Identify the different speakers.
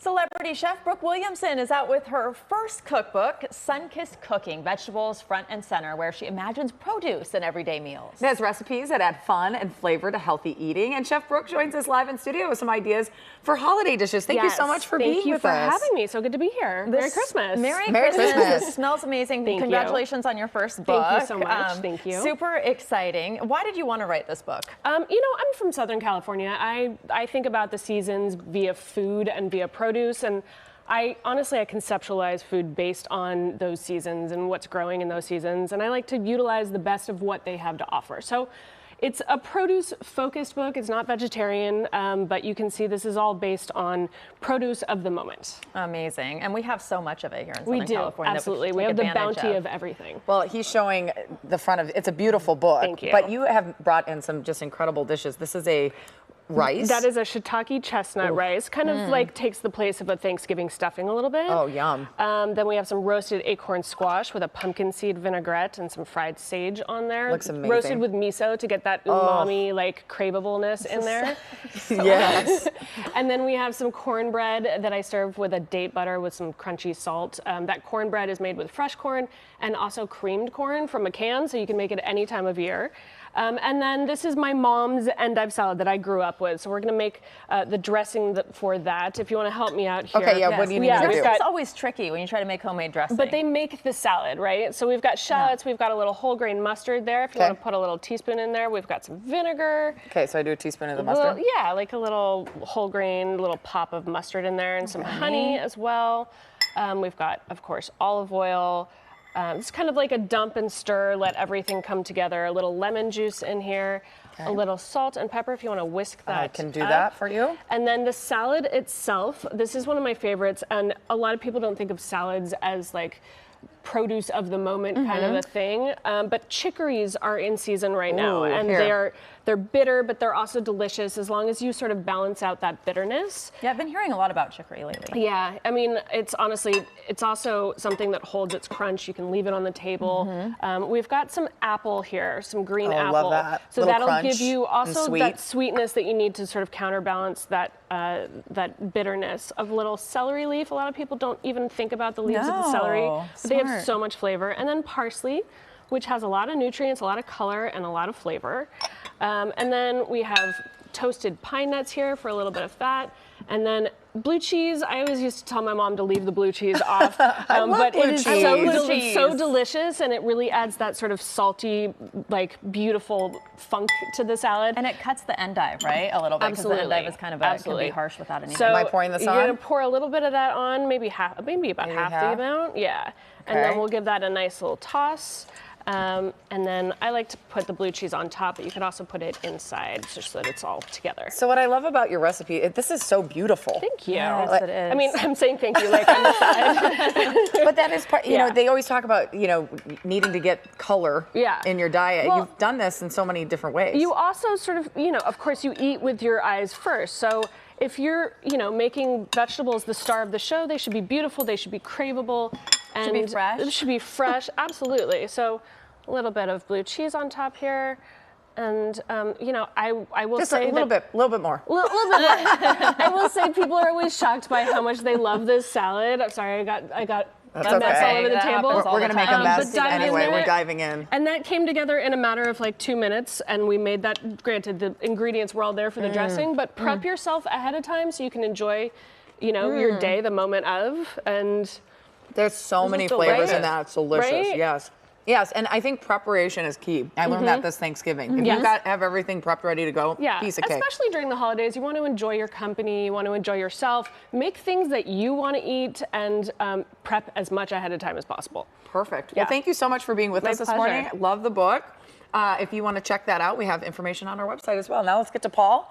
Speaker 1: Celebrity chef Brooke Williamson is out with her first cookbook, Sun-Kissed Cooking, Vegetables Front and Center, where she imagines produce in everyday meals.
Speaker 2: It has recipes that add fun and flavor to healthy eating. And Chef Brooke joins us live in studio with some ideas for holiday dishes. Thank you so much for being with us.
Speaker 3: Thank you for having me. So good to be here. Merry Christmas.
Speaker 1: Merry Christmas. This smells amazing.
Speaker 3: Thank
Speaker 1: Congratulations on your first book.
Speaker 3: Thank you so much. Thank you.
Speaker 1: Super exciting. Why did you want to write this book?
Speaker 3: You know, I'm from Southern California. I think about the seasons via food and via produce, and I conceptualize food based on those seasons and what's growing in those seasons, and I like to utilize the best of what they have to offer. So it's a produce-focused book. It's not vegetarian, but you can see this is all based on produce of the moment.
Speaker 1: Amazing. And we have so much of it here in Southern California.
Speaker 3: Absolutely. We have the bounty of everything.
Speaker 2: Well, he's showing the front of it. It's a beautiful book.
Speaker 3: Thank you.
Speaker 2: But you have brought in some just incredible dishes. This is a rice.
Speaker 3: That is a shiitake chestnut rice. Kind of like takes the place of a Thanksgiving stuffing a little bit.
Speaker 2: Oh, yum.
Speaker 3: Then we have some roasted acorn squash with a pumpkin seed vinaigrette and some fried sage on there.
Speaker 2: Looks amazing.
Speaker 3: Roasted with miso to get that umami, like craveableness in there.
Speaker 2: Yes.
Speaker 3: And then we have some cornbread that I serve with a date butter with some crunchy salt. That cornbread is made with fresh corn and also creamed corn from a can, so you can make it any time of year. And then this is my mom's endive salad that I grew up with. So we're going to make the dressing for that. If you want to help me out here.
Speaker 2: Okay, yeah, what do you need to do?
Speaker 1: It's always tricky when you try to make homemade dressing.
Speaker 3: But they make the salad, right? So we've got shallots, we've got a little whole grain mustard there. If you want to put a little teaspoon in there, we've got some vinegar.
Speaker 2: Okay, so I do a teaspoon of the mustard?
Speaker 3: Yeah, like a little whole grain, little pop of mustard in there, and some honey as well. We've got, of course, olive oil. It's kind of like a dump and stir, let everything come together. A little lemon juice in here, a little salt and pepper if you want to whisk that.
Speaker 2: I can do that for you.
Speaker 3: And then the salad itself, this is one of my favorites, and a lot of people don't think of salads as like produce of the moment kind of a thing, but chicories are in season right now, and they're bitter, but they're also delicious as long as you sort of balance out that bitterness.
Speaker 1: Yeah, I've been hearing a lot about chicory lately.
Speaker 3: Yeah, I mean, it's also something that holds its crunch. You can leave it on the table. We've got some apple here, some green apple.
Speaker 2: Love that.
Speaker 3: So
Speaker 2: little
Speaker 3: that'll give you also
Speaker 2: sweet.
Speaker 3: that sweetness that you need to sort of counterbalance that that bitterness. Of little celery leaf. A lot of people don't even think about the leaves of the celery, but they have so much flavor. And then parsley, which has a lot of nutrients, a lot of color, and a lot of flavor. And then we have toasted pine nuts here for a little bit of fat. And then blue cheese. I always used to tell my mom to leave the blue cheese off, but it is so delicious, and it really adds that sort of salty, like beautiful funk to the salad.
Speaker 1: And it cuts the endive, right? A little bit.
Speaker 3: Absolutely.
Speaker 1: Because the endive is kind of can be harsh without anything.
Speaker 3: So
Speaker 2: am I pouring this on?
Speaker 3: You're gonna pour a little bit of that on, maybe about half the amount. Yeah. And then we'll give that a nice little toss. And then I like to put the blue cheese on top, but you can also put it inside just so that it's all together.
Speaker 2: So what I love about your recipe, this is so beautiful.
Speaker 3: Thank you.
Speaker 1: Yes, it is.
Speaker 3: I mean, I'm saying thank you like on the side.
Speaker 2: But that is part, you know, they always talk about, you know, needing to get color in your diet.
Speaker 3: Well,
Speaker 2: you've done this in so many different ways.
Speaker 3: You also sort of, you know, of course you eat with your eyes first. So if you're, you know, making vegetables the star of the show, they should be beautiful, they should be craveable. And
Speaker 1: should be fresh.
Speaker 3: It should be fresh, absolutely. So a little bit of blue cheese on top here, and you know, I will
Speaker 2: just
Speaker 3: say
Speaker 2: a little bit more.
Speaker 3: little bit more. I will say people are always shocked by how much they love this salad. I'm sorry, I got
Speaker 2: That's
Speaker 3: a mess all over the
Speaker 1: That
Speaker 3: table.
Speaker 1: happens all
Speaker 2: We're
Speaker 1: the
Speaker 2: gonna make a
Speaker 1: time.
Speaker 2: mess anyway.
Speaker 3: in
Speaker 2: We're
Speaker 3: there.
Speaker 2: diving in.
Speaker 3: And that came together in a matter of like 2 minutes, and we made that. Granted, the ingredients were all there for the dressing, but prep yourself ahead of time so you can enjoy, you know, your day, the moment of, and
Speaker 2: there's so many flavors in that. It's delicious. Yes. Yes, and I think preparation is key. I learned that this Thanksgiving. If you've got have everything prepped ready to go, piece of cake.
Speaker 3: Especially during the holidays, you want to enjoy your company, you want to enjoy yourself, make things that you want to eat, and prep as much ahead of time as possible.
Speaker 2: Perfect. Well, thank you so much for being with us this morning. Love the book. If you want to check that out, we have information on our website as well. Now let's get to Paul.